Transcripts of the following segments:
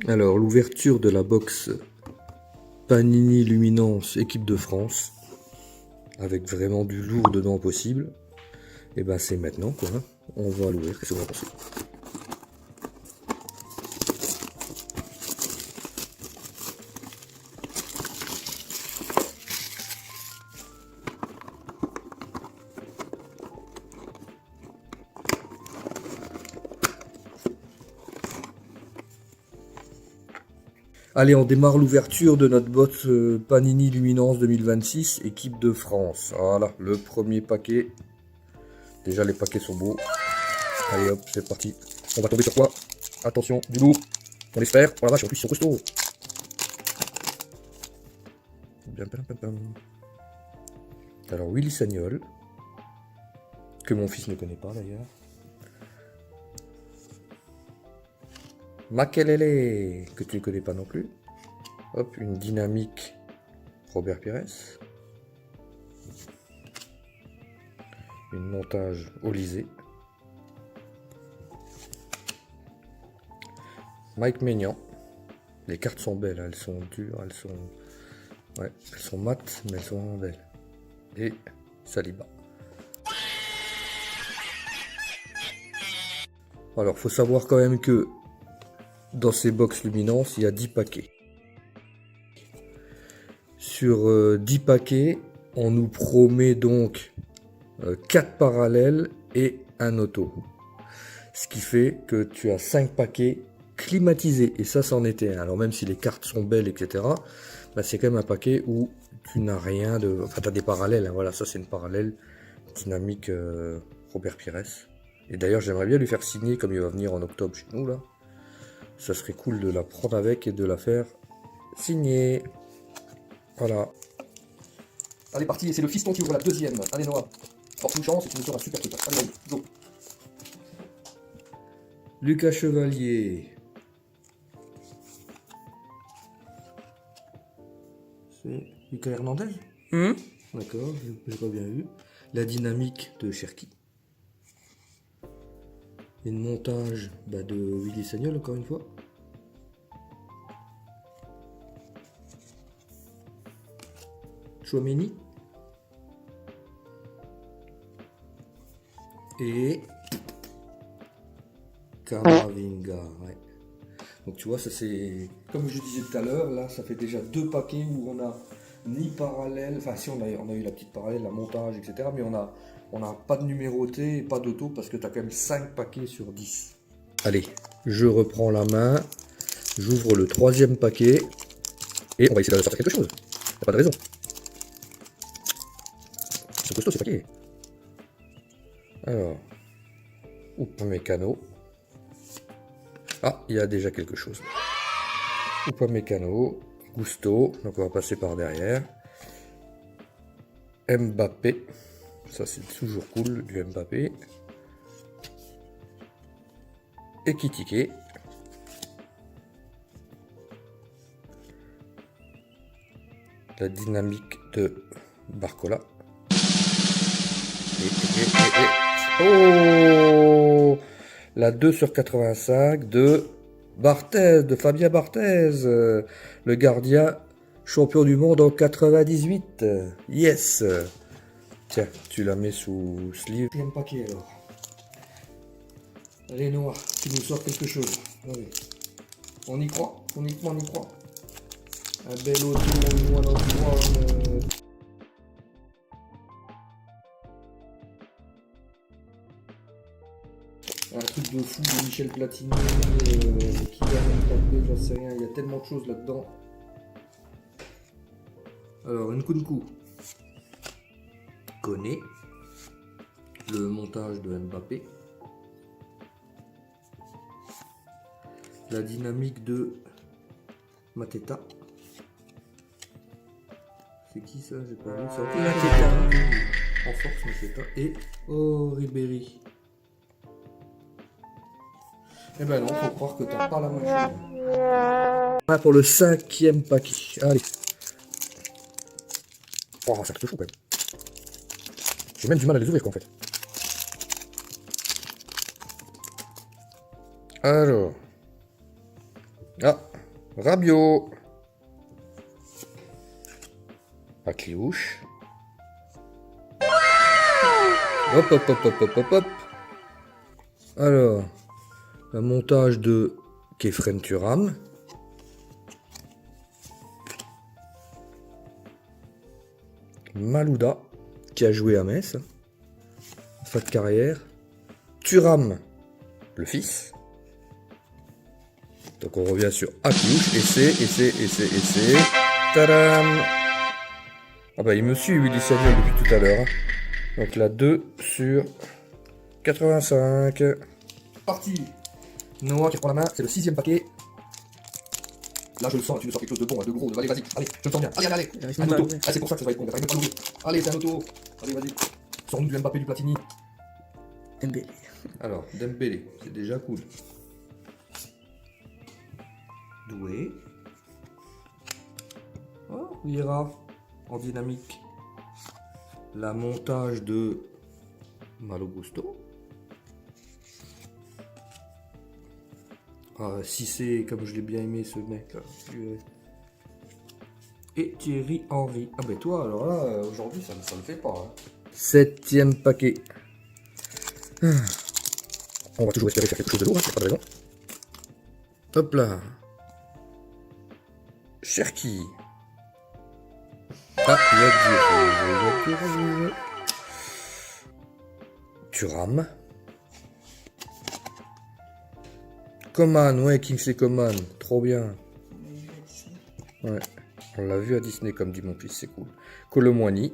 Alors, l'ouverture de la box Panini Luminance équipe de France, avec vraiment du lourd dedans possible, et ben c'est maintenant quoi. On va l'ouvrir, qu'est-ce qu'on va penser? Allez, on démarre l'ouverture de notre box Panini Luminance 2026, équipe de France. Voilà, le premier paquet. Déjà, les paquets sont beaux. Allez hop, c'est parti. On va tomber sur quoi? Attention, du lourd. On l'espère. Oh la vache, en plus, ils sont costauds. Bien, pam, pam, pam. Alors, Willy Sagnol, que mon fils ne connaît pas d'ailleurs. Makelele, que tu ne connais pas non plus. Hop, une dynamique Robert Pires. Une montage Olysée. Mike Maignan. Les cartes sont belles, elles sont dures, elles sont mates, mais elles sont belles. Et Saliba. Alors, faut savoir quand même que dans ces box luminance, il y a 10 paquets. Sur 10 paquets, on nous promet donc 4 parallèles et un auto. Ce qui fait que tu as 5 paquets climatisés. Et ça, c'en était un. Alors même si les cartes sont belles, etc., bah, c'est quand même un paquet où tu n'as rien de... Enfin, tu as des parallèles. Hein. Voilà, ça c'est une parallèle dynamique Robert Pires. Et d'ailleurs, j'aimerais bien lui faire signer, comme il va venir en octobre chez nous, là. Ça serait cool de la prendre avec et de la faire signer. Voilà. Allez, parti, c'est le fiston qui ouvre la deuxième. Allez, Noah. Porte-nous chance et tu nous sors un super truc. Allez, go. Lucas Chevalier. C'est Lucas Hernandez. D'accord, j'ai pas bien vu. La dynamique de Cherki. Une montage de Willy Sagnol, encore une fois. Chouameni. Et Kamavinga, ouais. Donc tu vois, ça c'est, comme je disais tout à l'heure, là ça fait déjà 2 paquets où on a ni parallèle, enfin si on a eu la petite parallèle, la montage, etc. Mais on a pas de numéroté et pas d'auto parce que tu as quand même 5 paquets sur 10. Allez, je reprends la main, j'ouvre le 3e paquet et on va essayer de sortir quelque chose. Y'a pas de raison. C'est costaud ces paquets. Alors, Upamecano. Ah, il y a déjà quelque chose. Upamecano, Gusto, donc on va passer par derrière. Mbappé, ça c'est toujours cool, du Mbappé. Ekitike. La dynamique de Barcola. Oh, la 2 sur 85 de Barthez, de Fabien Barthez, le gardien champion du monde en 98. Yes. Tiens, tu la mets sous sleeve. Deuxième paquet alors. Allez Noah, tu nous sors quelque chose. Allez. On y croit, on y croit, on y croit. Un bel auto, on y croit. Un truc de fou de Michel Platini, Kylian Mbappé, j'en sais rien, il y a tellement de choses là-dedans. Alors, Nkunku connaît le montage de Mbappé, la dynamique de Mateta. C'est qui ça? J'ai pas vu. C'est Mateta. En force, Mateta. Et Ribéry. Eh ben non, faut croire que t'as pas la machine. Ah, pour le 5e paquet. Allez. Oh, ça te fou quand même. J'ai même du mal à les ouvrir quoi en fait. Alors. Ah, Rabiot. Akliouche. Hop, hop, hop, hop, hop, hop, hop. Alors, un montage de Kefren Turam. Malouda, qui a joué à Metz. Fin de carrière. Thuram, le fils. Donc on revient sur Akliouche. Essai. Tadam. Ah bah il me suit Willy Sagnol depuis tout à l'heure. Hein. Donc là 2 sur 85. Parti. Noah qui reprend la main, c'est le 6ème paquet. Là je le sens, tu me sors quelque chose de bon, de gros, allez vas-y, allez, je le sens bien. Allez, un auto. Ah, c'est pour ça que ça va être bon, t'arrives même pas à l'ouvrir. Allez, c'est un auto. Allez, vas-y. Sors-nous du Mbappé, du Platini. Dembélé. Alors, Dembélé, c'est déjà cool. Doué. Oh, Vieira, en dynamique. La montage de Malo Gusto. Ah, si c'est comme je l'ai bien aimé ce mec là. Et Thierry Henry. Ah ben toi, alors là, aujourd'hui, ça ne le fait pas. Hein. 7ème paquet. On va toujours espérer faire quelque chose de lourd, hein, pas de raison. Hop là. Cherki. Ah, il y a du Thuram. Coman, ouais, Kingsley Coman, trop bien. Ouais, on l'a vu à Disney, comme dit mon fils, c'est cool. Colomwani.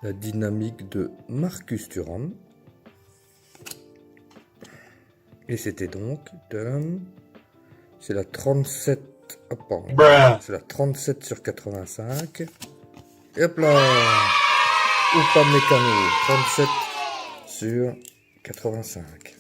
La dynamique de Marcus Thuram. Et c'était donc, c'est la 37, oh, pardon, c'est la 37 sur 85. Et hop là, Upamecano, 37 sur 85.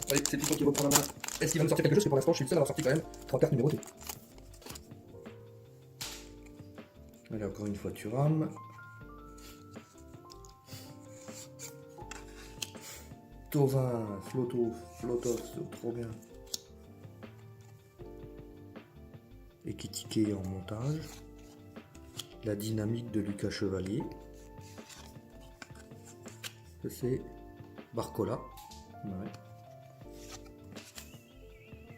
Allez, c'est le Piston qui reprend la main. Est-ce qu'il va me sortir quelque chose? Parce que pour l'instant, je suis le seul à avoir sorti quand même 3 cartes numérotées. Allez, encore une fois, Thuram. Tovin, Flotos, trop bien. Et Kitike en montage. La dynamique de Lucas Chevalier. C'est Barcola. Ouais.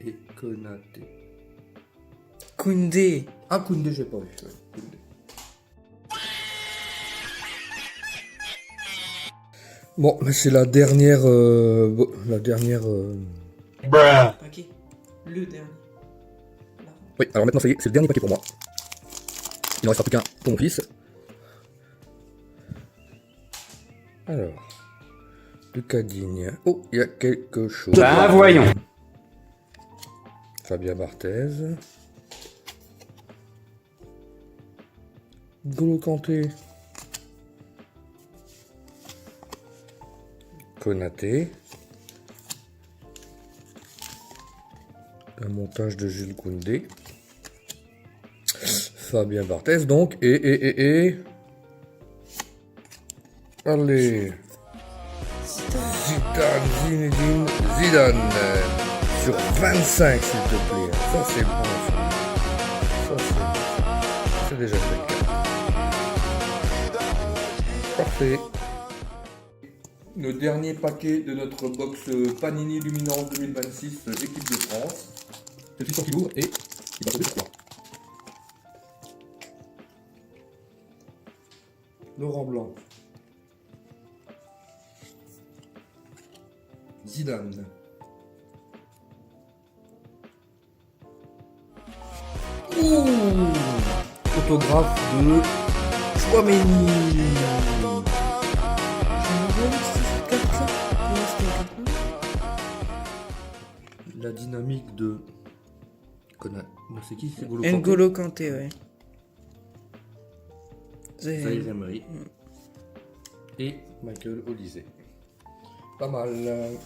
Et Konaté. Koundé. Ah, Koundé, j'ai pas vu. Ouais, Koundé. Bon, mais c'est la dernière. Paquet. Le dernier. Oui, alors maintenant, ça y est, c'est le dernier paquet pour moi. Il n'en restera plus qu'un pour mon fils. Alors. Lucas Digne. Oh, il y a quelque chose. Bah, voyons. Fabien Barthez. Golo Kanté. Konaté. Un montage de Jules Koundé. Fabien Barthez donc. Et. Allez. Zinedine Zidane. Sur 25 s'il te plaît. Ça c'est bon. Ça c'est déjà le cas. Parfait. Le dernier paquet de notre box Panini Luminance 2026 équipe de France. C'est le Piston qui l'ouvre et il va tomber sur toi. Laurent Blanc. Zidane. Ouh, photographe de Chouameni. La dynamique de... C'est qui? C'est N'Golo Kanté, ouais. Zaïre Emery. Et Michael Olise. Pas mal.